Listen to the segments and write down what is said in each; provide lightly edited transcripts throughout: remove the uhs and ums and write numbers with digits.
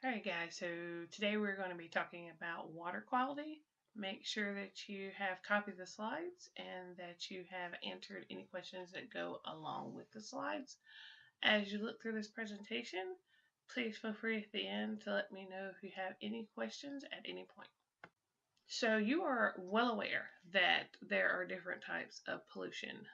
Alright guys, so today we're going to be talking about water quality. Make sure that you have copied the slides and that you have answered any questions that go along with the slides. As you look through this presentation, please feel free at the end to let me know if you have any questions at any point. So you are well aware that there are different types of pollution,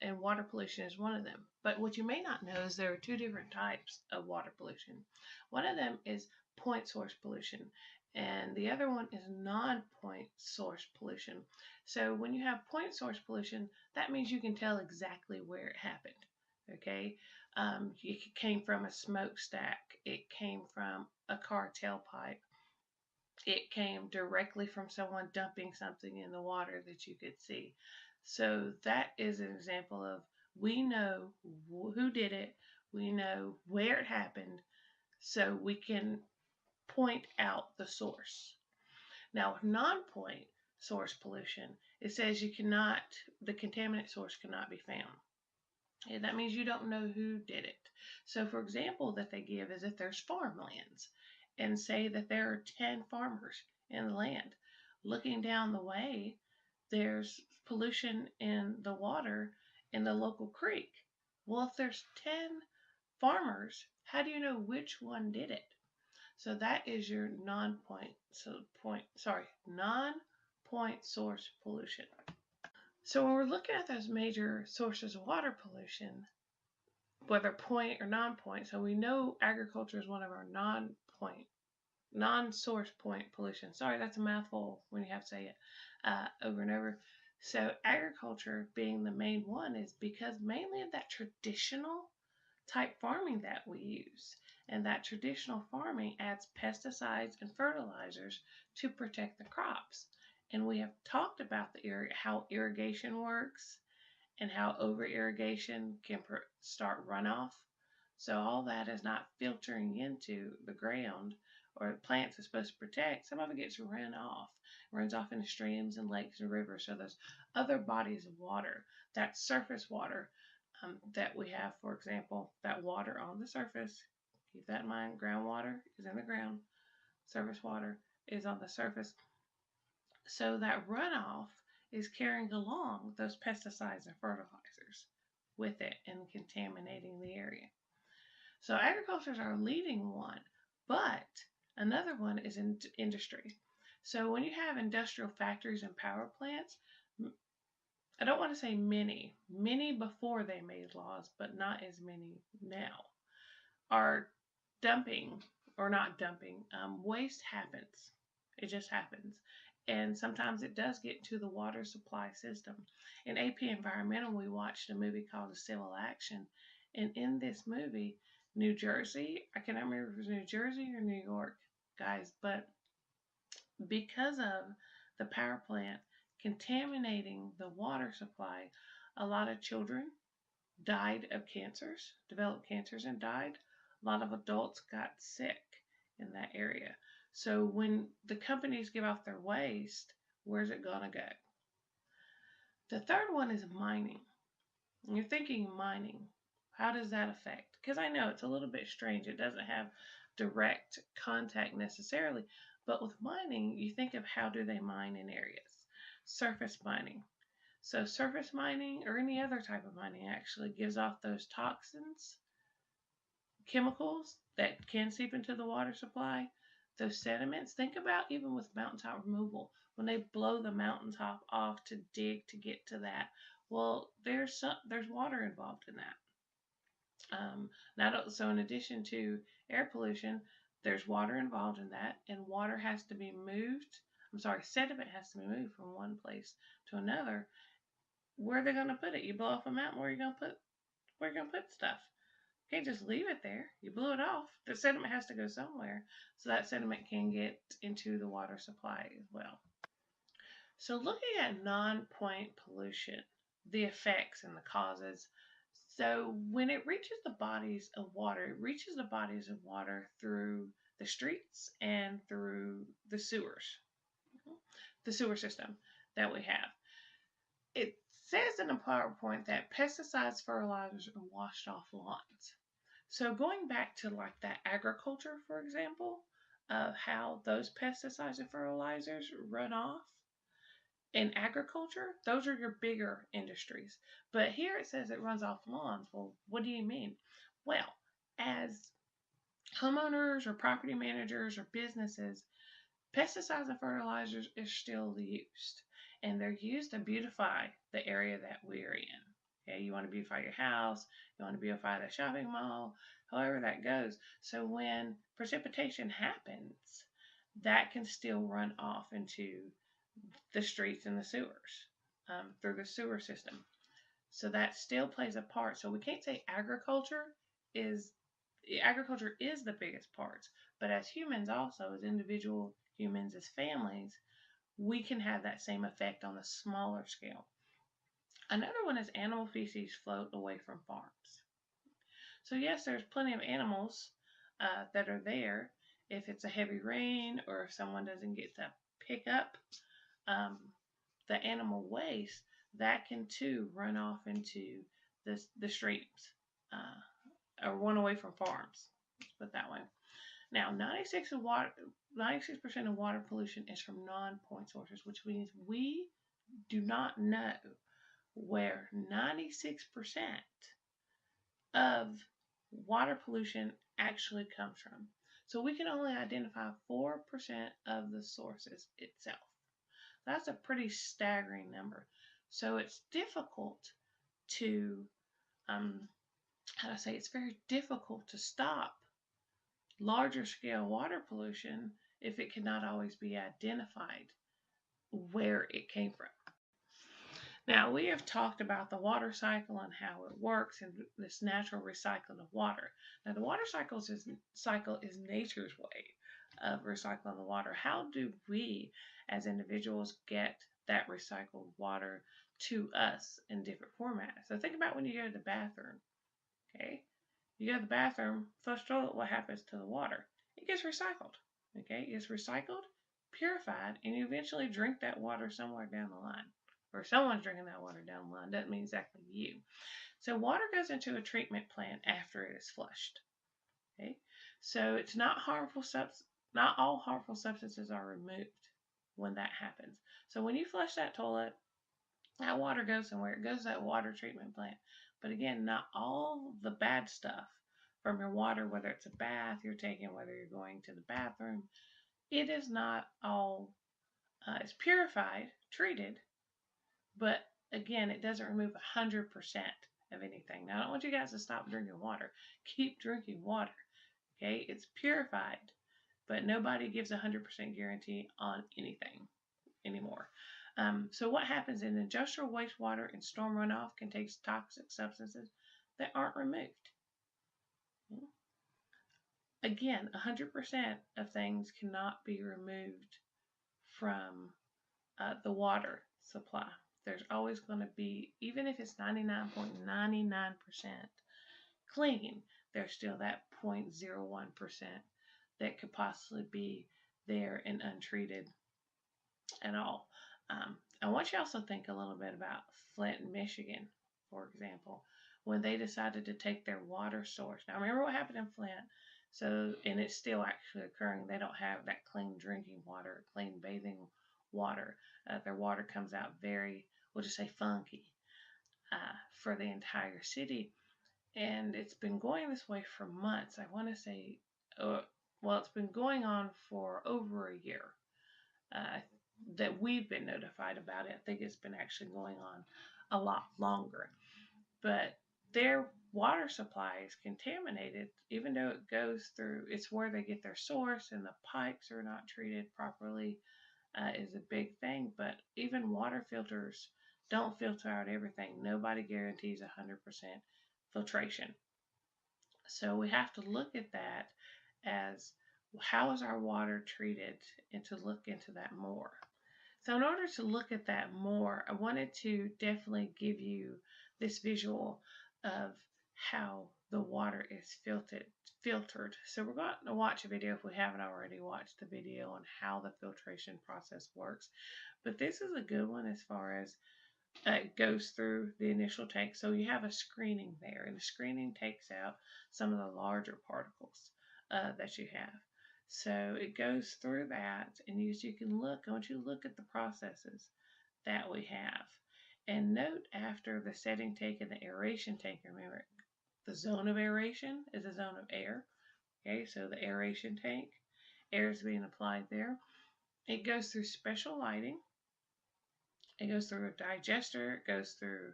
and water pollution is one of them. But what you may not know is there are two different types of water pollution. One of them is point source pollution, and the other one is non-point source pollution. So when you have point source pollution, that means you can tell exactly where it happened. Okay, it came from a smokestack, it came from a car tailpipe, it came directly from someone dumping something in the water that you could see. So that is an example of we know who did it, we know where it happened, so we can point out the source. Now, with non-point source pollution, it says the contaminant source cannot be found. And that means you don't know who did it. So, for example, that they give is if there's farmlands and say that there are 10 farmers in the land. Looking down the way, there's pollution in the water in the local creek. Well, if there's 10 farmers, how do you know which one did it? So that is your non-point source pollution. So when we're looking at those major sources of water pollution, whether point or non-point, so we know agriculture is one of our non-source point pollution. Sorry, that's a mouthful when you have to say it over and over. So agriculture being the main one is because mainly of that traditional type farming that we use. And that traditional farming adds pesticides and fertilizers to protect the crops. And we have talked about how irrigation works and how over irrigation can start runoff. So all that is not filtering into the ground or the plants it's supposed to protect. Some of it gets runs off into streams and lakes and rivers. So there's other bodies of water, that surface water that we have, for example, that water on the surface. Keep that in mind. Groundwater is in the ground. Surface water is on the surface. So that runoff is carrying along those pesticides and fertilizers with it and contaminating the area. So agriculture is our leading one, but another one is in industry. So when you have industrial factories and power plants, I don't want to say many before they made laws, but not as many now, are dumping or not dumping. Waste happens. It just happens. And sometimes it does get to the water supply system. In AP Environmental, we watched a movie called A Civil Action. And in this movie, New Jersey, I cannot remember if it was New Jersey or New York, guys, but because of the power plant contaminating the water supply, a lot of children died of cancers, developed cancers and died. A lot of adults got sick in that area. So when the companies give off their waste, where's it going to go? The third one is mining. And you're thinking mining. How does that affect? Because I know it's a little bit strange. It doesn't have direct contact necessarily. But with mining, you think of how do they mine in areas? Surface mining. So surface mining or any other type of mining actually gives off those toxins, chemicals that can seep into the water supply, those sediments. Think about even with mountaintop removal, when they blow the mountaintop off to dig to get to that. Well, there's water involved in that. So in addition to air pollution, there's water involved in that, and water has to be moved. Sediment has to be moved from one place to another. Where are they going to put it? You blow off a mountain, where are you going to put stuff? You can't just leave it there. You blew it off. The sediment has to go somewhere, so that sediment can get into the water supply as well. So looking at non-point pollution, the effects and the causes. So when it reaches the bodies of water, it reaches the bodies of water through the streets and through the sewer system that we have. It says in the PowerPoint that pesticides, fertilizers, are washed off lawns. So going back to like that agriculture, for example, of how those pesticides and fertilizers run off in agriculture, those are your bigger industries. But here it says it runs off lawns. Well, what do you mean? Well, as homeowners or property managers or businesses, pesticides and fertilizers are still used, and they're used to beautify the area that we're in. Okay, you want to beautify your house, you want to beautify the shopping mall, however that goes. So when precipitation happens, that can still run off into the streets and the sewers through the sewer system. So that still plays a part. So we can't say is agriculture is the biggest part, but as humans also, as individual humans, as families, we can have that same effect on a smaller scale. Another one is animal feces float away from farms. So yes, there's plenty of animals that are there. If it's a heavy rain or if someone doesn't get to pick up um, the animal waste, that can too run off into the streams or run away from farms. Let's put it that way. Now, 96% of water pollution is from non-point sources, which means we do not know where 96% of water pollution actually comes from. So we can only identify 4% of the sources itself. That's a pretty staggering number. So it's difficult to, it's very difficult to stop larger scale water pollution if it cannot always be identified where it came from. Now, we have talked about the water cycle and how it works and this natural recycling of water. Now, the water cycle is nature's way of recycling the water. How do we as individuals get that recycled water to us in different formats? So think about when you go to the bathroom, okay? You go to the bathroom, flush toilet, what happens to the water? It gets recycled, okay? It gets recycled, purified, and you eventually drink that water somewhere down the line. Or someone's drinking that water down the line. Doesn't mean exactly you. So water goes into a treatment plant after it is flushed. Okay, so it's not not all harmful substances are removed when that happens. So when you flush that toilet, that water goes somewhere. It goes to that water treatment plant. But again, not all the bad stuff from your water, whether it's a bath you're taking, whether you're going to the bathroom, it is not all. It's purified, treated, but again, it doesn't remove 100% of anything. Now, I don't want you guys to stop drinking water. Keep drinking water. Okay, it's purified, but nobody gives a 100% guarantee on anything anymore. So what happens in industrial wastewater and storm runoff contains toxic substances that aren't removed. Again, 100% of things cannot be removed from the water supply. There's always going to be, even if it's 99.99% clean, there's still that 0.01% that could possibly be there and untreated at all. I want you also think a little bit about Flint, Michigan, for example, when they decided to take their water source. Now, remember what happened in Flint? So, and it's still actually occurring. They don't have that clean drinking water, clean bathing water. Their water comes out very, we'll just say funky for the entire city. And it's been going this way for months. I want to say, it's been going on for over a year that we've been notified about it. I think it's been actually going on a lot longer. But their water supply is contaminated, even though it goes through, it's where they get their source, and the pipes are not treated properly is a big thing. But even water filters don't filter out everything. Nobody guarantees 100% filtration. So we have to look at that as how is our water treated, and to look into that more. So in order to look at that more, I wanted to definitely give you this visual of how the water is filtered. So we're going to watch a video, if we haven't already watched the video, on how the filtration process works. But this is a good one as far as goes through the initial tank. So you have a screening there, and the screening takes out some of the larger particles that you have. So it goes through that, and you can look, I want you to look at the processes that we have. And note after the setting tank and the aeration tank, remember, the zone of aeration is a zone of air. Okay, so the aeration tank, air is being applied there. It goes through special lighting. It goes through a digester. It goes through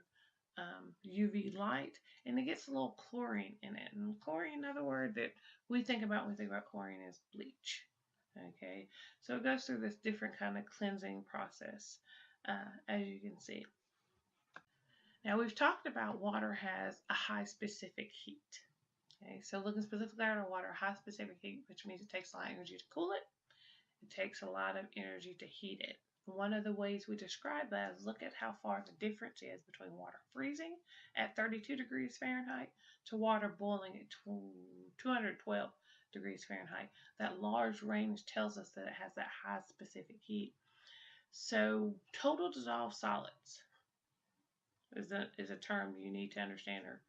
UV light, and it gets a little chlorine in it. And chlorine, another word that we think about when we think about chlorine, is bleach. Okay, so it goes through this different kind of cleansing process, as you can see. Now we've talked about water has a high specific heat. Okay, so looking specifically at our water, high specific heat, which means it takes a lot of energy to cool it. It takes a lot of energy to heat it. One of the ways we describe that is look at how far the difference is between water freezing at 32 degrees Fahrenheit to water boiling at 212 degrees Fahrenheit. That large range tells us that it has that high specific heat. So total dissolved solids is a term you need to understand, or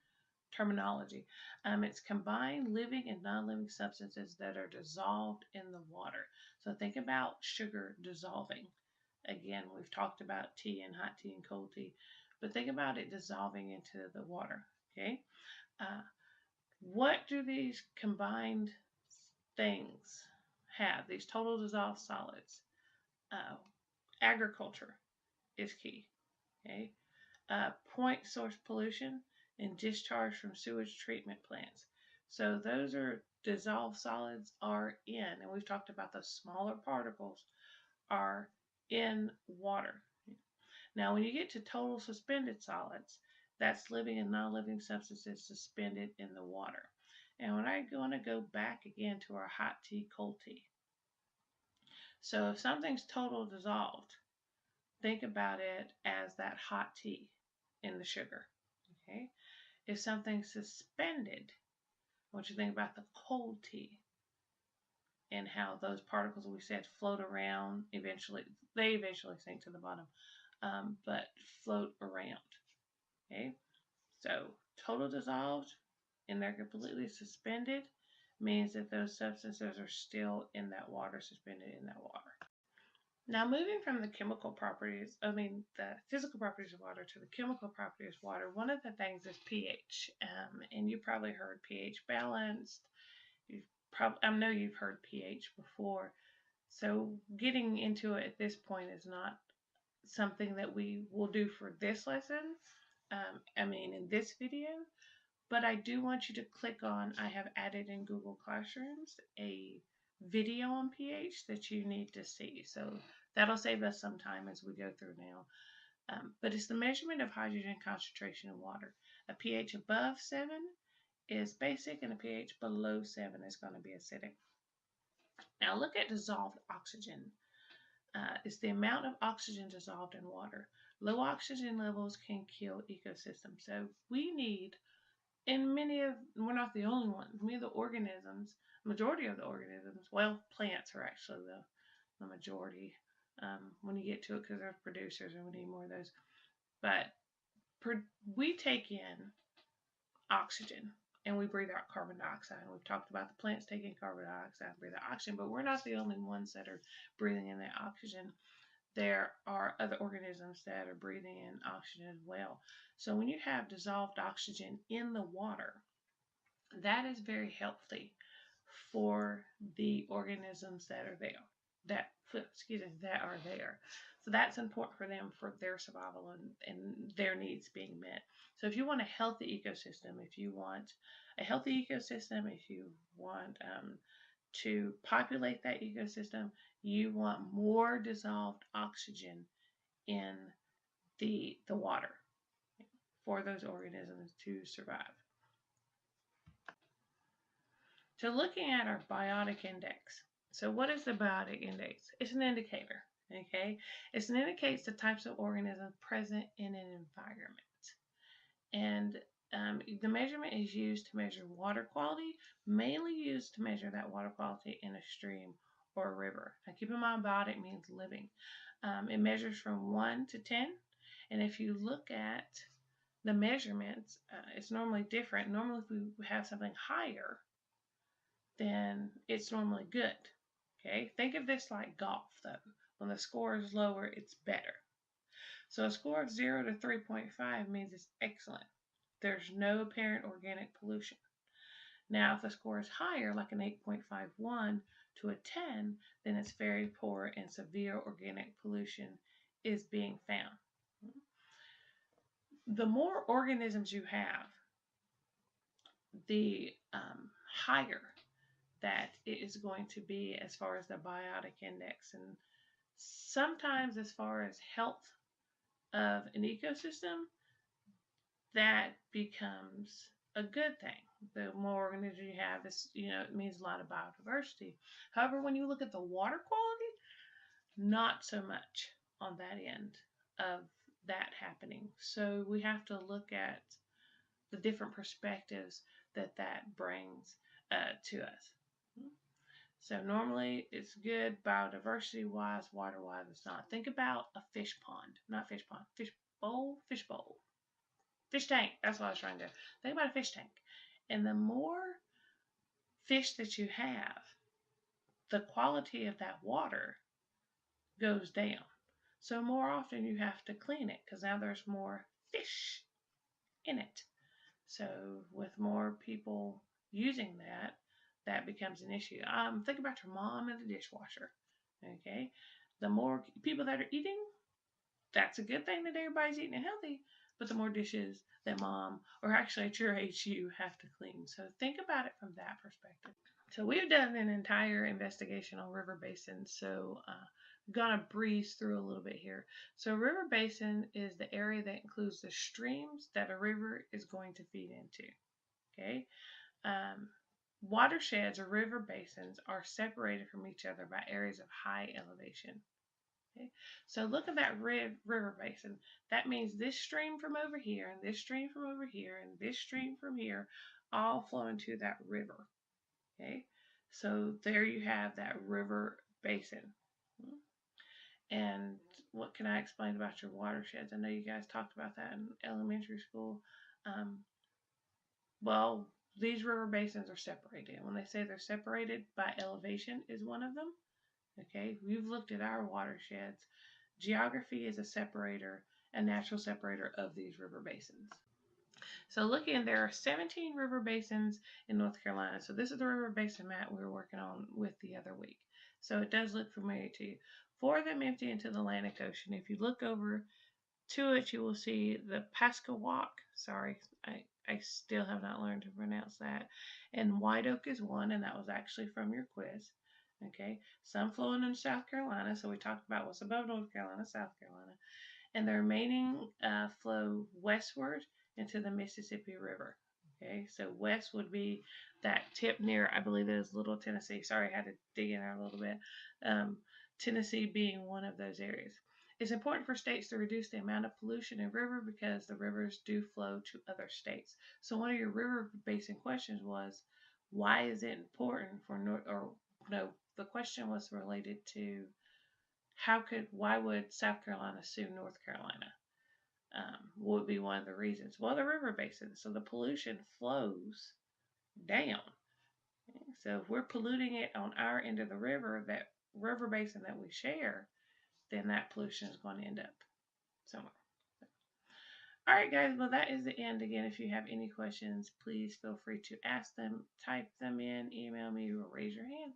terminology. It's combined living and non-living substances that are dissolved in the water. So think about sugar dissolving. Again, we've talked about tea and hot tea and cold tea, but think about it dissolving into the water. Okay, what do these combined things have? These total dissolved solids. Agriculture is key. Okay, point source pollution and discharge from sewage treatment plants. So those are dissolved solids are in, and we've talked about the smaller particles are in water. Now, when you get to total suspended solids, that's living and non-living substances suspended in the water. And when I want to go back again to our hot tea, cold tea. So if something's total dissolved, think about it as that hot tea in the sugar. Okay. If something's suspended, I want you to think about the cold tea and how those particles we said float around. They eventually sink to the bottom, but float around. Okay, so total dissolved and they're completely suspended means that those substances are still in that water, suspended in that water. Now, moving from the the physical properties of water to the chemical properties of water, one of the things is pH. And you probably heard pH balanced. I know you've heard pH before. So getting into it at this point is not something that we will do for this lesson. In this video. But I do want you to click on, I have added in Google Classrooms a video on pH that you need to see. So that'll save us some time as we go through now. But it's the measurement of hydrogen concentration in water. A pH above 7 is basic, and a pH below 7 is going to be acidic. Now look at dissolved oxygen. It's the amount of oxygen dissolved in water. Low oxygen levels can kill ecosystems. So we need, and we're not the only ones, many of the organisms, majority of the organisms, well, plants are actually the majority when you get to it, because they're producers and we need more of those. But we take in oxygen and we breathe out carbon dioxide. And we've talked about the plants taking carbon dioxide and breathe out oxygen, but we're not the only ones that are breathing in that oxygen. There are other organisms that are breathing in oxygen as well. So when you have dissolved oxygen in the water, that is very healthy for the organisms that are there. That are there. So that's important for them, for their survival and their needs being met. So if you want a healthy ecosystem, if you want to populate that ecosystem, you want more dissolved oxygen in the water for those organisms to survive. So looking at our biotic index. So what is the biotic index? It's an indicator, okay? It indicates the types of organisms present in an environment. And the measurement is used to measure water quality, mainly used to measure that water quality in a stream or a river. Now keep in mind, biotic means living. It measures from 1 to 10, And if you look at the measurements, it's normally different. Normally, if we have something higher, then it's normally good. Okay, think of this like golf though. When the score is lower, it's better. So a score of 0 to 3.5 means it's excellent. There's no apparent organic pollution. Now, if the score is higher, like an 8.51 to a 10, then it's very poor and severe organic pollution is being found. The more organisms you have, the higher that it is going to be as far as the biotic index. And sometimes, as far as health of an ecosystem, that becomes a good thing. The more organisms you have, it means a lot of biodiversity. However, when you look at the water quality, not so much on that end of that happening. So we have to look at the different perspectives that brings to us. So normally it's good biodiversity wise, water wise it's not. Think about a fish pond, not fish pond, fish bowl, fish tank. That's what I was trying to do. Think about a fish tank. And the more fish that you have, the quality of that water goes down. So more often you have to clean it because now there's more fish in it. So with more people using that, that becomes an issue. Think about your mom and the dishwasher. Okay, the more people that are eating, that's a good thing that everybody's eating and healthy. But the more dishes that mom, or actually at your age, you have to clean. So think about it from that perspective. So we've done an entire investigation on river basins. So I'm gonna breeze through a little bit here. So river basin is the area that includes the streams that a river is going to feed into. Okay. Watersheds or river basins are separated from each other by areas of high elevation. Okay? So look at that river basin. That means this stream from over here, and this stream from over here, and this stream from here, all flow into that river. Okay, so there you have that river basin. And what can I explain about your watersheds? I know you guys talked about that in elementary school. Well, these river basins are separated. When they say they're separated, by elevation is one of them. Okay, we've looked at our watersheds. Geography is a separator, a natural separator of these river basins. So looking, there are 17 river basins in North Carolina. So this is the river basin map we were working on with the other week. So it does look familiar to you. 4 of them empty into the Atlantic Ocean. If you look over to it, you will see the Pascagoula. Sorry, I still have not learned to pronounce that. And White Oak is one, and that was actually from your quiz. Okay, some flowing in South Carolina. So we talked about what's above North Carolina, South Carolina. And the remaining flow westward into the Mississippi River. Okay, so west would be that tip near, I believe it is Little Tennessee. Sorry, I had to dig in there a little bit. Tennessee being one of those areas. It's important for states to reduce the amount of pollution in river because the rivers do flow to other states. So one of your river basin questions was, why is it important for the question was related to why would South Carolina sue North Carolina? Would be one of the reasons. Well, the river basin, so the pollution flows down. Okay? So if we're polluting it on our end of the river, that river basin that we share, then that pollution is going to end up somewhere. All right, guys, well, that is the end. Again, if you have any questions, please feel free to ask them, type them in, email me, or raise your hand.